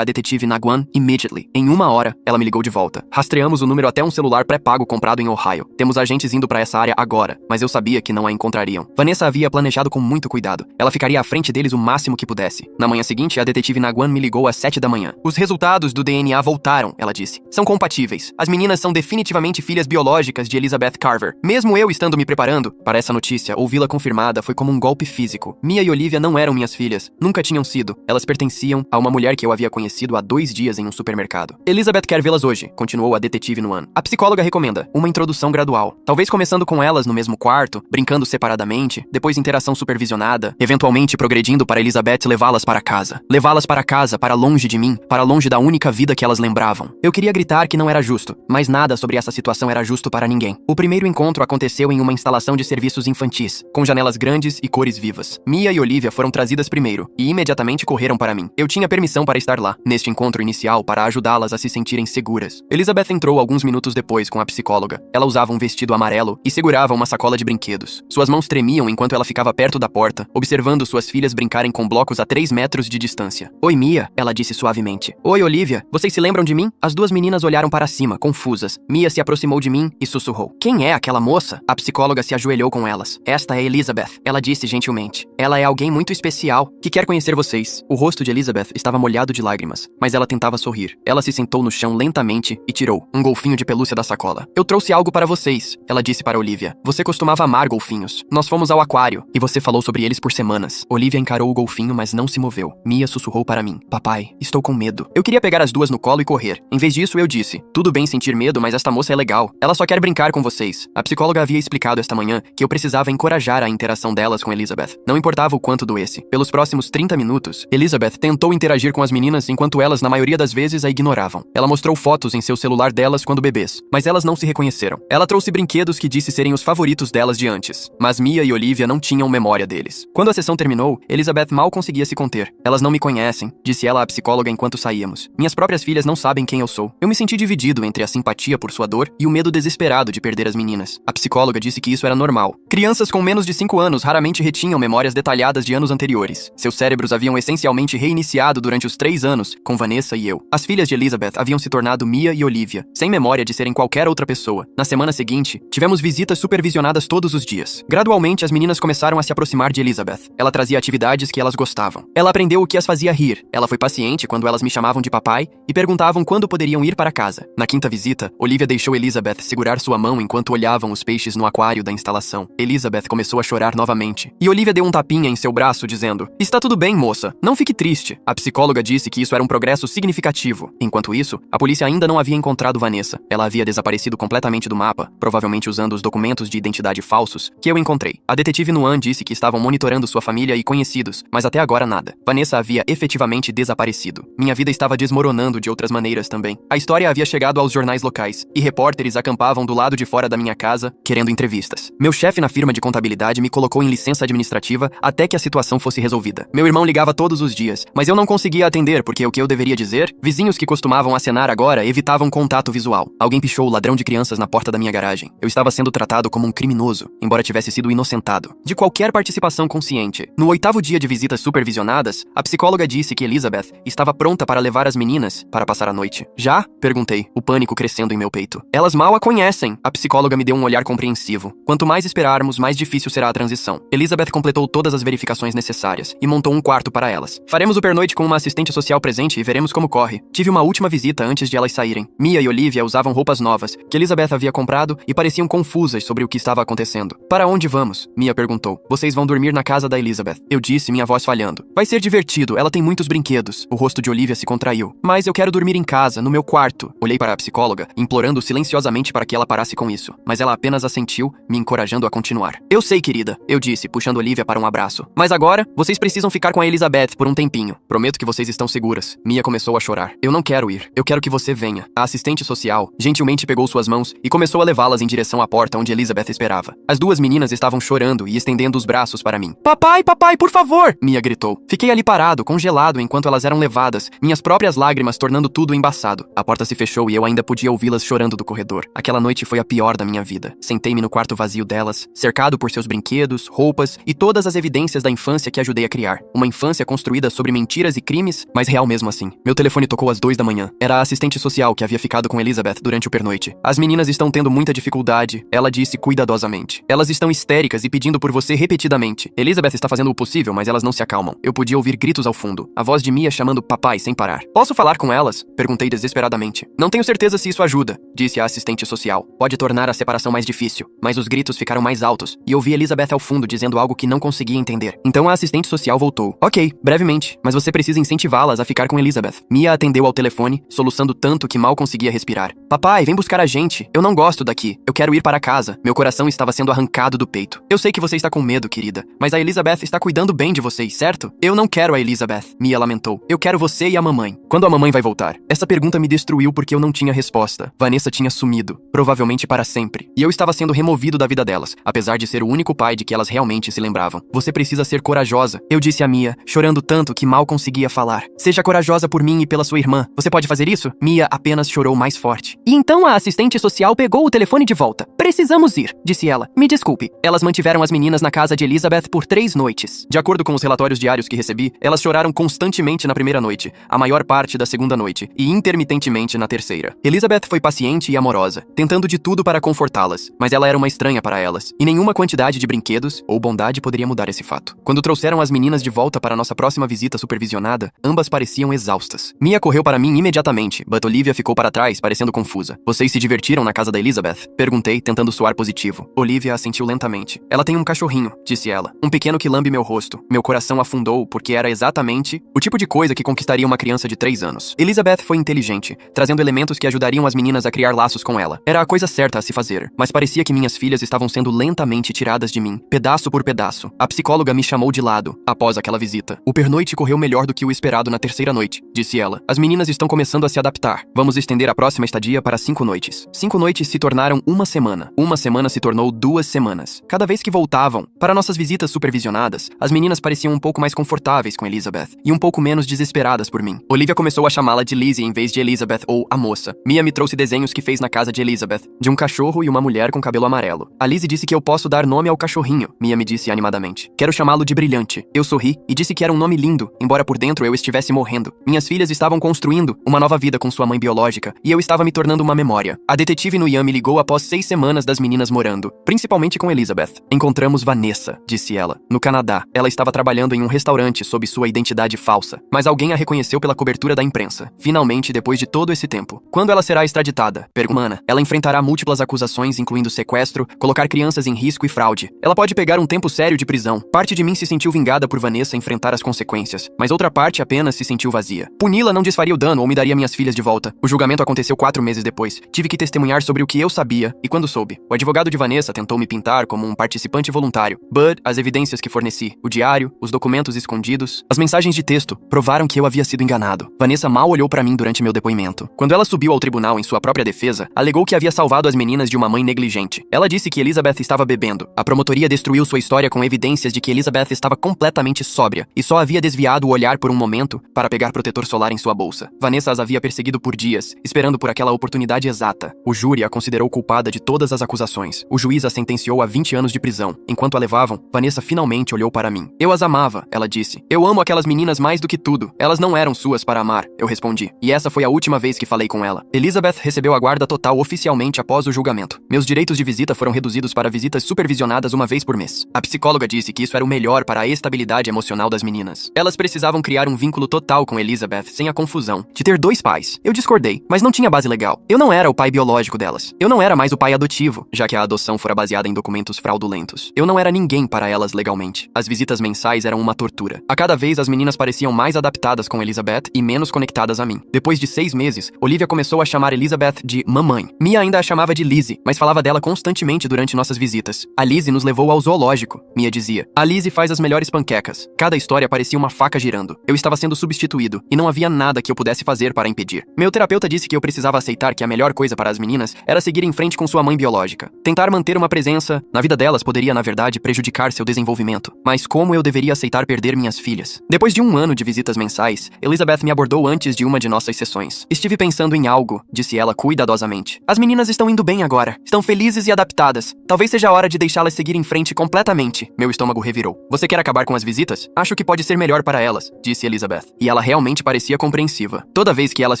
a detetive Nagwan immediately. Em 1 hora, ela me ligou de volta. Rastreamos o número até um celular pré-pago comprado em Ohio. Temos agentes indo para essa área agora, mas eu sabia que não a encontrariam. Vanessa havia planejado com muito cuidado. Ela ficaria à frente deles o máximo que pudesse. Na manhã seguinte, a detetive Nagwan me ligou às 7 da manhã. Os resultados do DNA voltaram, ela disse. São compatíveis. As meninas são definitivamente filhas biológicas de Elizabeth Carver. Mesmo eu estando me preparando para essa notícia, ouvi-la confirmada foi como um golpe físico. Mia e Olivia não eram minhas filhas. Nunca tinham sido. Elas pertenciam a uma mulher que eu havia conhecido há 2 dias em um supermercado. Elizabeth quer vê-las hoje, continuou a detetive Nuan. A psicóloga recomenda uma introdução gradual. Talvez começando com elas no mesmo quarto, brincando separadamente, depois interação supervisionada, eventualmente progredindo para Elizabeth levá-las para casa. Levá-las para casa, para longe de mim, para longe da única vida que elas lembravam. Eu queria gritar que não era justo, mas nada sobre essa situação era justo para ninguém. O primeiro encontro aconteceu em uma instalação de serviços infantis, com janelas grandes e cores vivas. Mia e Olivia foram trazidas primeiro, e imediatamente correram para mim. Eu tinha permissão para estar lá, neste encontro inicial, para ajudá-las a se sentirem seguras. Elizabeth entrou alguns minutos depois com a psicóloga. Ela usava um vestido amarelo e segurava uma sacola de brinquedos. Suas mãos tremiam enquanto ela ficava perto da porta, observando suas filhas brincarem com blocos a 3 metros de distância. Oi, Mia, ela disse suavemente. Oi, Olivia, vocês se lembram de mim? As duas meninas olharam para cima, confusas. Mia se aproximou de mim e sussurrou. Quem é aquela moça? A psicóloga se ajoelhou com elas. Esta é Elizabeth, ela disse gentilmente. Ela é alguém muito especial, que quer conhecer vocês. O rosto de Elizabeth estava molhado de lágrimas, mas ela tentava sorrir. Ela se sentou no chão lentamente e tirou um golfinho de pelúcia da sacola. Eu trouxe algo para vocês, ela disse para Olivia. Você costumava amar golfinhos. Nós fomos ao aquário, e você falou sobre eles por semanas. Olivia encarou o golfinho, mas não se moveu. Mia sussurrou para mim. Papai, estou com medo. Eu queria pegar as duas no colo e correr. Em vez disso, eu disse. Tudo bem sentir medo, mas esta moça é legal. Ela só quer brincar com vocês. A psicóloga havia explicado esta manhã que eu precisava encorajar a interação delas com Elizabeth. Não importava o quanto doesse. Pelos próximos 30 minutos, Elizabeth tentou interagir com as meninas enquanto elas, na maioria das vezes, a ignoravam. Ela mostrou fotos em seu celular delas quando bebês, mas elas não se reconheceram. Ela trouxe brinquedos que disse serem os favoritos delas de antes, mas Mia e Olivia não tinham memória deles. Quando a sessão terminou, Elizabeth mal conseguia se conter. Elas não me conhecem, disse ela à psicóloga enquanto saíamos. Minhas próprias filhas não sabem quem eu sou. Eu me senti dividido entre a simpatia por sua dor e o medo desesperado de perder as meninas. A psicóloga disse que isso era normal. Crianças com menos de 5 anos raramente retinham memórias detalhadas de anos anteriores. Seus cérebros haviam essencialmente reiniciado durante os 3 anos, com Vanessa e eu. As filhas de Elizabeth haviam se tornado Mia e Olivia, sem memória de serem qualquer outra pessoa. Na semana seguinte, tivemos visitas supervisionadas todos os dias. Gradualmente, as meninas começaram a se aproximar de Elizabeth. Ela trazia atividades que elas gostavam. Ela aprendeu o que as fazia rir. Ela foi paciente quando elas me chamavam de papai e perguntavam quando poderiam ir para casa. Na quinta visita, Olivia deixou Elizabeth segurar sua mão enquanto olhavam os peixes no aquário da instalação. Elizabeth começou a chorar novamente. E Olivia deu um tapinha em seu braço, dizendo: Está tudo bem, moça. Não fique triste. A psicóloga disse que isso era um progresso significativo. Enquanto isso, a polícia ainda não havia encontrado Vanessa. Ela havia desaparecido completamente do mapa, provavelmente usando os documentos de identidade falsos que eu encontrei. A detetive Nuan disse que estavam monitorando sua família e conhecidos, mas até agora nada. Vanessa havia efetivamente desaparecido. Minha vida estava desmoronando de outras maneiras também. A história havia chegado aos jornais locais, e repórteres acampavam do lado de fora da minha casa, querendo entrevistas. Meu chefe na firma de contabilidade me colocou em licença administrativa até que a situação fosse resolvida. Meu irmão ligava todos os dias, mas eu não conseguia atender porque o que eu deveria dizer? Vizinhos que costumavam acenar agora evitavam contato visual. Alguém pichou o ladrão de crianças na porta da minha garagem. Eu estava sendo tratado como um criminoso, embora tivesse sido inocentado de qualquer participação consciente. No 8º dia de visitas supervisionadas, a psicóloga disse que Elizabeth estava pronta para levar as meninas para passar a noite. Já? Perguntei, o pânico crescendo em meu peito. Elas mal a conhecem. A psicóloga me deu um olhar compreensivo. Quanto mais esperarmos, mais difícil será a transição. Elizabeth completou todas as verificações necessárias e montou um quarto para elas. Faremos o pernoite com uma assistente social presente e veremos como corre. Tive uma última visita antes de elas saírem. Mia e Olivia usavam roupas novas que Elizabeth havia comprado e pareciam confusas sobre o que estava acontecendo. Para onde vamos? Mia perguntou. Vocês vão dormir na casa da Elizabeth. Eu disse, minha voz falhando. Vai ser divertido, ela tem muitos brinquedos. O rosto de Olivia se contraiu. Mas eu quero dormir em casa, no meu quarto. Olhei para a psicóloga, implorando silenciosamente para que ela parasse com isso. Mas ela apenas assentiu, me encorajando a continuar. Eu sei, querida, eu disse, puxando Olivia para um abraço. Mas agora, você Vocês precisam ficar com a Elizabeth por um tempinho. Prometo que vocês estão seguras. Mia começou a chorar. Eu não quero ir. Eu quero que você venha. A assistente social gentilmente pegou suas mãos e começou a levá-las em direção à porta onde Elizabeth esperava. As duas meninas estavam chorando e estendendo os braços para mim. Papai, papai, por favor! Mia gritou. Fiquei ali parado, congelado, enquanto elas eram levadas, minhas próprias lágrimas tornando tudo embaçado. A porta se fechou e eu ainda podia ouvi-las chorando do corredor. Aquela noite foi a pior da minha vida. Sentei-me no quarto vazio delas, cercado por seus brinquedos, roupas e todas as evidências da infância que ajudei a criar. Uma infância construída sobre mentiras e crimes, mas real mesmo assim. Meu telefone tocou às 2 da manhã. Era a assistente social que havia ficado com Elizabeth durante o pernoite. As meninas estão tendo muita dificuldade, ela disse cuidadosamente. Elas estão histéricas e pedindo por você repetidamente. Elizabeth está fazendo o possível, mas elas não se acalmam. Eu podia ouvir gritos ao fundo. A voz de Mia chamando papai sem parar. Posso falar com elas? Perguntei desesperadamente. Não tenho certeza se isso ajuda, disse a assistente social. Pode tornar a separação mais difícil. Mas os gritos ficaram mais altos e ouvi Elizabeth ao fundo dizendo algo que não conseguia entender. Então a assistente social voltou. Ok, brevemente, mas você precisa incentivá-las a ficar com Elizabeth. Mia atendeu ao telefone, soluçando tanto que mal conseguia respirar. Papai, vem buscar a gente. Eu não gosto daqui. Eu quero ir para casa. Meu coração estava sendo arrancado do peito. Eu sei que você está com medo, querida, mas a Elizabeth está cuidando bem de vocês, certo? Eu não quero a Elizabeth, Mia lamentou. Eu quero você e a mamãe. Quando a mamãe vai voltar? Essa pergunta me destruiu porque eu não tinha resposta. Vanessa tinha sumido, provavelmente para sempre. E eu estava sendo removido da vida delas, apesar de ser o único pai de que elas realmente se lembravam. Você precisa ser corajosa, eu disse a Mia, chorando tanto que mal conseguia falar. Seja corajosa por mim e pela sua irmã. Você pode fazer isso? Mia apenas chorou mais forte. E então a assistente social pegou o telefone de volta. Precisamos ir, disse ela. Me desculpe. Elas mantiveram as meninas na casa de Elizabeth por 3 noites. De acordo com os relatórios diários que recebi, elas choraram constantemente na primeira noite, a maior parte da segunda noite e intermitentemente na terceira. Elizabeth foi paciente e amorosa, tentando de tudo para confortá-las, mas ela era uma estranha para elas, e nenhuma quantidade de brinquedos ou bondade poderia mudar esse fato. Quando trouxeram as meninas de volta para nossa próxima visita supervisionada, ambas pareciam exaustas. Mia correu para mim imediatamente, but Olivia ficou para trás, parecendo confusa. Vocês se divertiram na casa da Elizabeth? Perguntei, tentando soar positivo. Olivia assentiu lentamente. Ela tem um cachorrinho, disse ela. Um pequeno que lambe meu rosto. Meu coração afundou, porque era exatamente o tipo de coisa que conquistaria uma criança de 3 anos. Elizabeth foi inteligente, trazendo elementos que ajudariam as meninas a criar laços com ela. Era a coisa certa a se fazer, mas parecia que minhas filhas estavam sendo lentamente tiradas de mim, pedaço por pedaço. A psicóloga me chamou de lado, após aquela visita. O pernoite correu melhor do que o esperado na terceira noite, disse ela. As meninas estão começando a se adaptar. Vamos estender a próxima estadia para 5 noites. 5 noites se tornaram uma semana. Uma semana se tornou 2 semanas. Cada vez que voltavam para nossas visitas supervisionadas, as meninas pareciam um pouco mais confortáveis com Elizabeth e um pouco menos desesperadas por mim. Olivia começou a chamá-la de Lizzie em vez de Elizabeth ou a moça. Mia me trouxe desenhos que fez na casa de Elizabeth, de um cachorro e uma mulher com cabelo amarelo. A Lizzie disse que eu posso dar nome ao cachorrinho, Mia me disse animadamente. Quero chamá-lo de Brilhante. Eu sorri e disse que era um nome lindo, embora por dentro eu estivesse morrendo. Minhas filhas estavam construindo uma nova vida com sua mãe biológica e eu estava me tornando uma memória. A detetive no Ian me ligou após 6 semanas das meninas morando, principalmente com Elizabeth. Encontramos Vanessa, disse ela, no Canadá. Ela estava trabalhando em um restaurante sob sua identidade falsa, mas alguém a reconheceu pela cobertura da imprensa. Finalmente, depois de todo esse tempo. Quando ela será extraditada? Pergunta. Ela enfrentará múltiplas acusações, incluindo sequestro, colocar crianças em risco e fraude. Ela pode pegar um tempo sério de prisão. Parte de mim se sentiu vingada por Vanessa enfrentar as consequências, mas outra parte apenas se sentiu vazia. Puni-la não desfaria o dano ou me daria minhas filhas de volta. O julgamento aconteceu 4 meses depois. Tive que testemunhar sobre o que eu sabia, e quando soube, o advogado de Vanessa tentou me pintar como um participante voluntário. But as evidências que forneci, o diário, os documentos escondidos, as mensagens de texto, provaram que eu havia sido enganado. Vanessa mal olhou para mim durante meu depoimento. Quando ela subiu ao tribunal em sua própria defesa, alegou que havia salvado as meninas de uma mãe negligente. Ela disse que Elizabeth estava bebendo. A promotoria destruiu sua história com evidências de que Elizabeth estava completamente sóbria e só havia desviado o olhar por um momento para pegar protetor solar em sua bolsa. Vanessa as havia perseguido por dias, esperando por aquela oportunidade exata. O júri a considerou culpada de todas as acusações. O juiz a sentenciou a 20 anos de prisão. Enquanto a levavam, Vanessa finalmente olhou para mim. Eu as amava, ela disse. Eu amo aquelas meninas mais do que tudo. Elas não eram suas para amar, eu respondi. E essa foi a última vez que falei com ela. Elizabeth recebeu a guarda total oficialmente após o julgamento. Meus direitos de visita foram reduzidos para visitas supervisionadas uma vez por mês. A psicóloga disse que isso era o melhor para a estabilidade emocional das meninas. Elas precisavam criar um vínculo total com Elizabeth sem a confusão de ter 2 pais. Eu discordei, mas não tinha base legal. Eu não era o pai biológico delas. Eu não era mais o pai adotivo, já que a adoção fora baseada em documentos fraudulentos. Eu não era ninguém para elas legalmente. As visitas mensais eram uma tortura. A cada vez as meninas pareciam mais adaptadas com Elizabeth e menos conectadas a mim. Depois de 6 meses, Olivia começou a chamar Elizabeth de mamãe. Mia ainda a chamava de Lizzie, mas falava dela constantemente durante nossas visitas. A Lizzie nos levou ao zoológico, Mia dizia. A Lizzie faz as melhores panquecas. Cada história parecia uma faca girando. Eu estava sendo substituído, e não havia nada que eu pudesse fazer para impedir. Meu terapeuta disse que eu precisava aceitar que a melhor coisa para as meninas era seguir em frente com sua mãe biológica. Tentar manter uma presença na vida delas poderia, na verdade, prejudicar seu desenvolvimento. Mas como eu deveria aceitar perder minhas filhas? Depois de um ano de visitas mensais, Elizabeth me abordou antes de uma de nossas sessões. Estive pensando em algo, disse ela cuidadosamente. As meninas estão indo bem agora. Estão felizes e adaptadas. Talvez seja a hora de deixá-las seguir em frente completamente. Meu estômago revirou. Você quer acabar com as visitas? Acho que pode ser melhor para elas, disse Elizabeth. E ela realmente parecia compreensiva. Toda vez que elas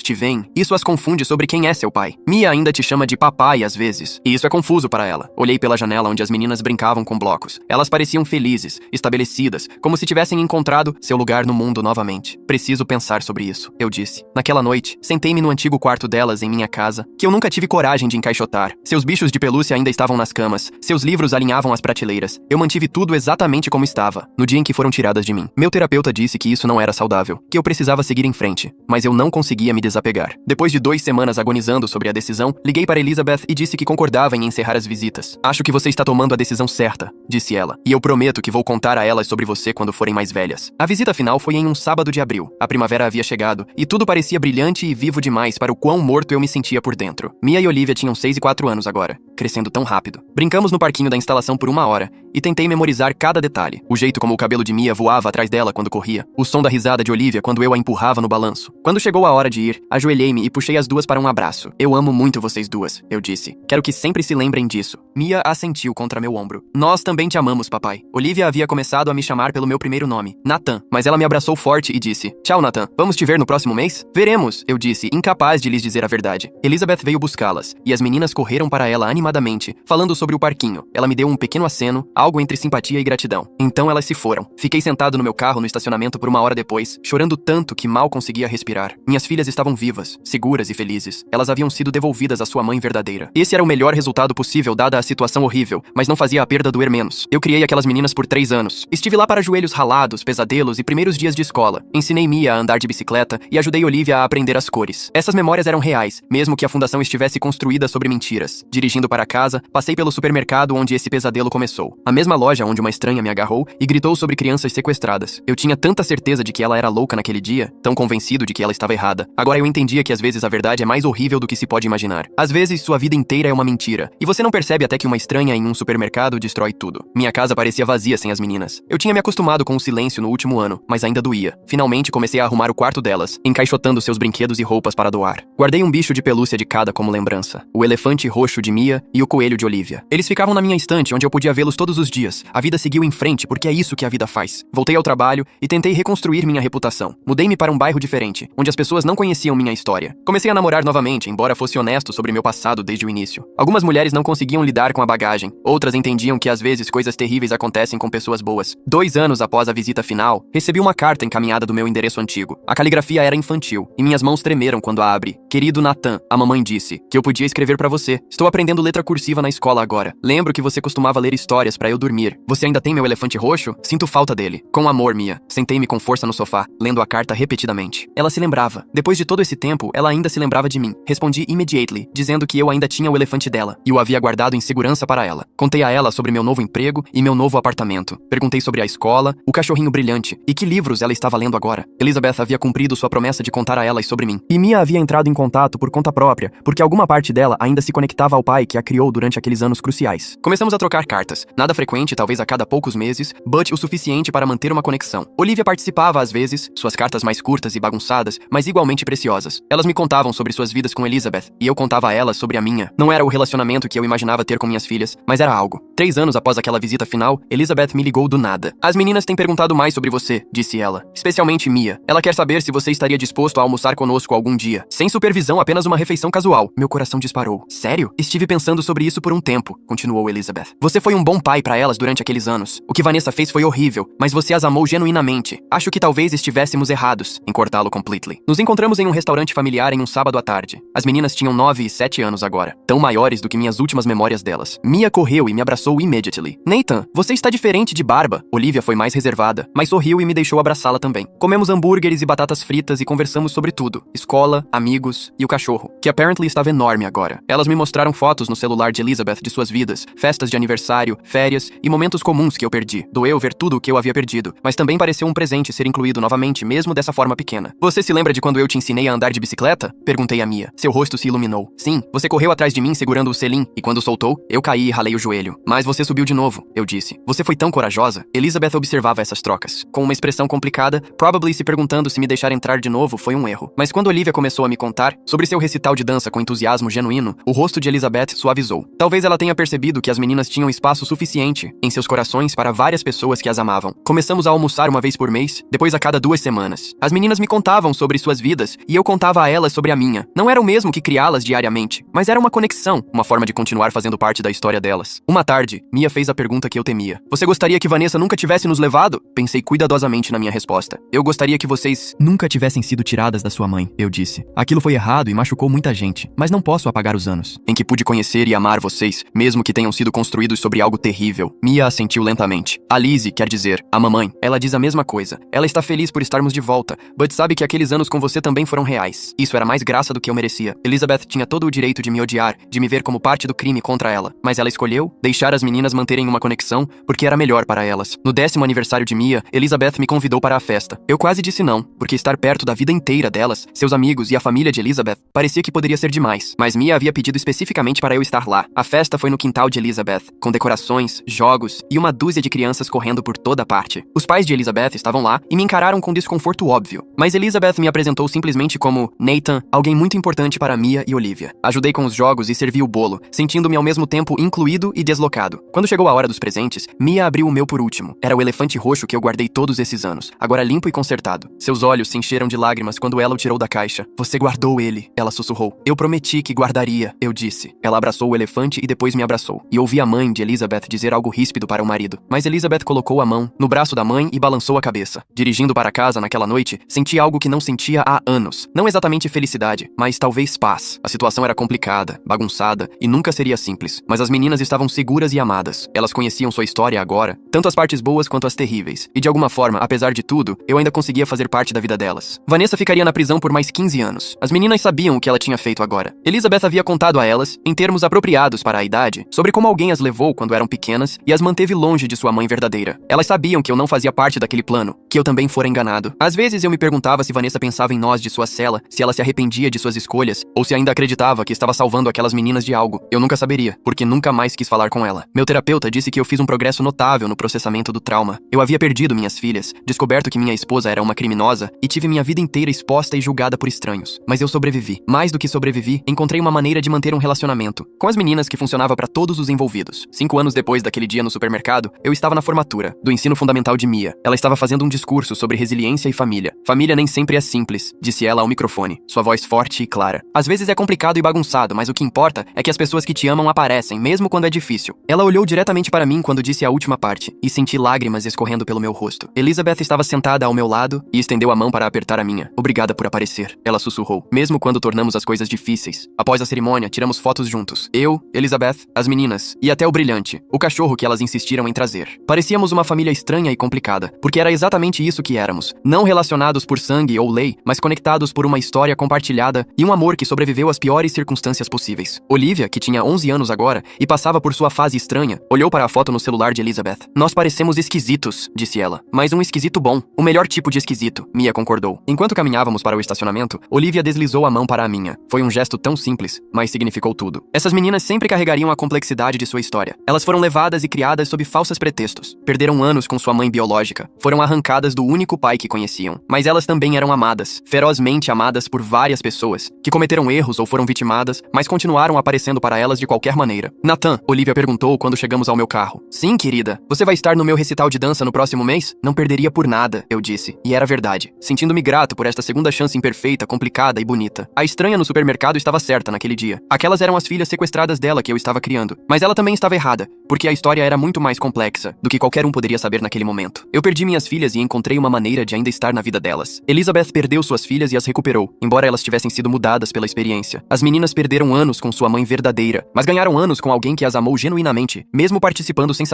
te veem, isso as confunde sobre quem é seu pai. Mia ainda te chama de papai às vezes. E isso é confuso para ela. Olhei pela janela onde as meninas brincavam com blocos. Elas pareciam felizes, estabelecidas, como se tivessem encontrado seu lugar no mundo novamente. Preciso pensar sobre isso, eu disse. Naquela noite, sentei-me no antigo quarto delas em minha casa, que eu nunca tive coragem de encaixotar. Seus bichos de pelúcia ainda estavam nas camas. Seus livros alinhavam as prateleiras. Eu mantive tudo exatamente como estava, no dia em que foram tiradas de mim. Meu terapeuta disse que isso não era saudável, que eu precisava seguir em frente, mas eu não conseguia me desapegar. Depois de 2 semanas agonizando sobre a decisão, liguei para Elizabeth e disse que concordava em encerrar as visitas. Acho que você está tomando a decisão certa, disse ela, e eu prometo que vou contar a elas sobre você quando forem mais velhas. A visita final foi em um sábado de abril. A primavera havia chegado, e tudo parecia brilhante e vivo demais para o quão morto eu me sentia por dentro. Mia e Olivia tinham 6 e 4 anos agora, crescendo tão rápido. Brincamos no parquinho da instalação por 1 hora, e tentei memorizar cada detalhe. O jeito como o cabelo de Mia voava atrás dela quando corria, o som da risada de Olivia quando eu a empurrava no balanço. Quando chegou a hora de ir, ajoelhei-me e puxei as duas para um abraço. Eu amo muito vocês duas, eu disse. Quero que sempre se lembrem disso. Mia assentiu contra meu ombro. Nós também te amamos, papai. Olivia havia começado a me chamar pelo meu primeiro nome, Nathan, mas ela me abraçou forte e disse: Tchau, Nathan. Vamos te ver no próximo mês? Veremos, eu disse, incapaz de lhes dizer a verdade. Elizabeth veio buscá-las, e as meninas correram para ela animadamente, falando sobre o parquinho. Ela me deu um pequeno aceno, algo entre simpatia e gratidão. Então elas se foram. Fiquei sentado no meu carro no estacionamento por 1 hora depois, chorando tanto que mal conseguia respirar. Minhas filhas estavam vivas, seguras e felizes. Elas haviam sido devolvidas à sua mãe verdadeira. Esse era o melhor resultado possível dada a situação horrível, mas não fazia a perda doer menos. Eu criei aquelas meninas por 3 anos. Estive lá para joelhos ralados, pesadelos e primeiros dias de escola. Ensinei Mia a andar de bicicleta e ajudei Olivia a aprender as cores. Essas memórias eram reais, mesmo que a fundação estivesse construída sobre mentiras. Dirigindo para casa, passei pelo supermercado onde esse pesadelo começou. A mesma loja onde uma estranha me agarrou e gritou sobre crianças sequestradas. Eu tinha tanta certeza de que ela era louca naquele dia, tão convencido de que ela estava errada. Agora eu entendia que às vezes a verdade é mais horrível do que se pode imaginar. Às vezes sua vida inteira é uma mentira, e você não percebe até que uma estranha em um supermercado destrói tudo. Minha casa parecia vazia sem as meninas. Eu tinha me acostumado com o silêncio no último ano, mas ainda doía. Finalmente comecei a arrumar o quarto delas, encaixotando seus brinquedos e roupas para doar. Guardei um bicho de pelúcia de cada como lembrança. O elefante roxo de Mia e o coelho de Olivia. Eles ficavam na minha estante, onde eu podia vê-los todos os dias. A vida seguiu em frente, porque é isso que a vida faz. Voltei ao trabalho e tentei reconstruir minha reputação. Mudei-me para um bairro diferente, onde as pessoas não conheciam minha história. Comecei a namorar novamente, embora fosse honesto sobre meu passado desde o início. Algumas mulheres não conseguiam lidar com a bagagem. Outras entendiam que às vezes coisas terríveis acontecem com pessoas boas. 2 anos após a visita final, recebi uma carta encaminhada do meu endereço antigo. A caligrafia era infantil, e minhas mãos tremeram quando a abri. Querido Nathan, a mamãe disse que eu podia escrever para você. Estou aprendendo letra cursiva na escola agora. Lembro que você costumava ler histórias para eu dormir. Você ainda tem meu elefante roxo? Sinto falta dele. Com amor, Mia. Sentei-me com força no sofá, lendo a carta repetidamente. Ela se lembrava. Depois de todo esse tempo, ela ainda se lembrava de mim. Respondi immediately, dizendo que eu ainda tinha o elefante dela, e o havia guardado em segurança para ela. Contei a ela sobre meu novo emprego e meu novo apartamento. Perguntei sobre a escola, o cachorrinho brilhante, e que livros ela estava lendo agora. Elizabeth havia cumprido sua promessa de contar a elas sobre mim. E Mia havia entrado em contato por conta própria, porque alguma parte dela ainda se conectava ao pai que a criou durante aqueles anos cruciais. Começamos a trocar cartas. Nada frequente, talvez a cada poucos meses, but o suficiente para manter uma conexão. Olivia participava às vezes, suas cartas mais curtas e bagunçadas, mas igualmente preciosas. Elas me contavam sobre suas vidas com Elizabeth, e eu contava a elas sobre a minha. Não era o relacionamento que eu imaginava ter com minhas filhas, mas era algo. 3 anos após aquela visita final, Elizabeth me ligou do nada. As meninas têm perguntado mais sobre você, disse ela. Especialmente Mia. Ela quer saber se você estaria disposto a almoçar conosco algum dia. Sem supervisão, apenas uma refeição casual. Meu coração disparou. Sério? Estive pensando sobre isso por um tempo, continuou Elizabeth. Você foi um bom pai para elas durante aqueles anos. O que Vanessa fez foi horrível, mas você as amou genuinamente. Acho que talvez estivéssemos errados em cortá-lo completely. Nos encontramos em um restaurante familiar em um sábado à tarde. As meninas tinham 9 e 7 anos agora, tão maiores do que minhas últimas memórias delas. Mia correu e me abraçou immediately. Nathan, você está diferente de barba. Olivia foi mais reservada, mas sorriu e me deixou abraçá-la também. Comemos hambúrgueres e batatas fritas e conversamos sobre tudo. Escola, amigos e o cachorro, que apparently estava enorme agora. Elas me mostraram fotos no celular de Elizabeth de suas vidas, festas de aniversário, férias e momentos comuns que eu perdi. Doeu ver tudo tudo o que eu havia perdido, mas também pareceu um presente ser incluído novamente, mesmo dessa forma pequena. Você se lembra de quando eu te ensinei a andar de bicicleta? Perguntei a Mia. Seu rosto se iluminou. Sim, você correu atrás de mim segurando o selim, e quando soltou, eu caí e ralei o joelho. Mas você subiu de novo, eu disse. Você foi tão corajosa. Elizabeth observava essas trocas, com uma expressão complicada, probably se perguntando se me deixar entrar de novo foi um erro. Mas quando Olivia começou a me contar sobre seu recital de dança com entusiasmo genuíno, o rosto de Elizabeth suavizou. Talvez ela tenha percebido que as meninas tinham espaço suficiente em seus corações para várias pessoas que as amavam. Começamos a almoçar uma vez por mês, depois a cada 2 semanas. As meninas me contavam sobre suas vidas e eu contava a elas sobre a minha. Não era o mesmo que criá-las diariamente, mas era uma conexão, uma forma de continuar fazendo parte da história delas. Uma tarde, Mia fez a pergunta que eu temia. Você gostaria que Vanessa nunca tivesse nos levado? Pensei cuidadosamente na minha resposta. Eu gostaria que vocês nunca tivessem sido tiradas da sua mãe, eu disse. Aquilo foi errado e machucou muita gente, mas não posso apagar os anos em que pude conhecer e amar vocês, mesmo que tenham sido construídos sobre algo terrível. Mia assentiu lentamente. A Lizzie, quer dizer, a mamãe, ela diz a mesma coisa. Ela está feliz por estarmos de volta, but sabe que aqueles anos com você também foram reais. Isso era mais graça do que eu merecia. Elizabeth tinha todo o direito de me odiar, de me ver como parte do crime contra ela, mas ela escolheu deixar as meninas manterem uma conexão porque era melhor para elas. No 10º aniversário de Mia, Elizabeth me convidou para a festa. Eu quase disse não, porque estar perto da vida inteira delas, seus amigos e a família de Elizabeth, parecia que poderia ser demais. Mas Mia havia pedido especificamente para eu estar lá. A festa foi no quintal de Elizabeth, com decorações, jogos e uma dúzia de crianças correndo por toda parte. Os pais de Elizabeth estavam lá e me encararam com desconforto óbvio. Mas Elizabeth me apresentou simplesmente como Nathan, alguém muito importante para Mia e Olivia. Ajudei com os jogos e servi o bolo, sentindo-me ao mesmo tempo incluído e deslocado. Quando chegou a hora dos presentes, Mia abriu o meu por último. Era o elefante roxo que eu guardei todos esses anos, agora limpo e consertado. Seus olhos se encheram de lágrimas quando ela o tirou da caixa. Você guardou ele, ela sussurrou. Eu prometi que guardaria, eu disse. Ela abraçou o elefante e depois me abraçou. E ouvi a mãe de Elizabeth dizer algo ríspido para o marido. Mas Elizabeth colocou a mão no braço da mãe e balançou a cabeça. Dirigindo para casa naquela noite, senti algo que não sentia há anos. Não exatamente felicidade, mas talvez paz. A situação era complicada, bagunçada e nunca seria simples. Mas as meninas estavam seguras e amadas. Elas conheciam sua história agora, tanto as partes boas quanto as terríveis. E de alguma forma, apesar de tudo, eu ainda conseguia fazer parte da vida delas. Vanessa ficaria na prisão por mais 15 anos. As meninas sabiam o que ela tinha feito agora. Elizabeth havia contado a elas, em termos apropriados para a idade, sobre como alguém as levou quando eram pequenas e as manteve longe de sua mãe verdadeira. Elas sabiam que eu não fazia parte daquele plano, que eu também fora enganado. Às vezes eu me perguntava se Vanessa pensava em nós de sua cela, se ela se arrependia de suas escolhas, ou se ainda acreditava que estava salvando aquelas meninas de algo. Eu nunca saberia, porque nunca mais quis falar com ela. Meu terapeuta disse que eu fiz um progresso notável no processamento do trauma. Eu havia perdido minhas filhas, descoberto que minha esposa era uma criminosa e tive minha vida inteira exposta e julgada por estranhos. Mas eu sobrevivi. Mais do que sobrevivi, encontrei uma maneira de manter um relacionamento com as meninas que funcionava para todos os envolvidos. 5 anos depois daquele dia no supermercado, eu estava na formatura do ensino fundamental de Mia. Ela estava fazendo um discurso sobre resiliência e família. Família nem sempre é simples, disse ela ao microfone, sua voz forte e clara. Às vezes é complicado e bagunçado, mas o que importa é que as pessoas que te amam aparecem, mesmo quando é difícil. Ela olhou diretamente para mim quando disse a última parte, e senti lágrimas escorrendo pelo meu rosto. Elizabeth estava sentada ao meu lado e estendeu a mão para apertar a minha. Obrigada por aparecer, ela sussurrou, mesmo quando tornamos as coisas difíceis. Após a cerimônia, tiramos fotos juntos. Eu, Elizabeth, as meninas, e até o Brilhante, o cachorro que elas insistiram em trazer. Parecíamos uma família estranha e complicada, porque era exatamente isso que éramos. Não relacionados por sangue ou lei, mas conectados por uma história compartilhada e um amor que sobreviveu às piores circunstâncias possíveis. Olivia, que tinha 11 anos agora e passava por sua fase estranha, olhou para a foto no celular de Elizabeth. Nós parecemos esquisitos, disse ela. Mas um esquisito bom. O melhor tipo de esquisito, Mia concordou. Enquanto caminhávamos para o estacionamento, Olivia deslizou a mão para a minha. Foi um gesto tão simples, mas significou tudo. Essas meninas sempre carregariam a complexidade de sua história. Elas foram levadas e criadas sob falsos pretextos. Perderam anos com sua mãe biológica. Foram arrancadas do único pai que conheciam. Mas elas também eram amadas, ferozmente amadas por várias pessoas, que cometeram erros ou foram vitimadas, mas continuaram aparecendo para elas de qualquer maneira. Nathan, Olivia perguntou quando chegamos ao meu carro. Sim, querida. Você vai estar no meu recital de dança no próximo mês? Não perderia por nada, eu disse. E era verdade. Sentindo-me grato por esta segunda chance imperfeita, complicada e bonita. A estranha no supermercado estava certa naquele dia. Aquelas eram as filhas sequestradas dela que eu estava criando. Mas ela também estava errada, porque a história era muito mais complexa do que qualquer um poderia saber naquele momento. Eu perdi minhas filhas e encontrei uma maneira de ainda estar na vida delas. Elizabeth perdeu suas filhas e as recuperou, embora elas tivessem sido mudadas pela experiência. As meninas perderam anos com sua mãe verdadeira, mas ganharam anos com alguém que as amou genuinamente, mesmo participando sem saber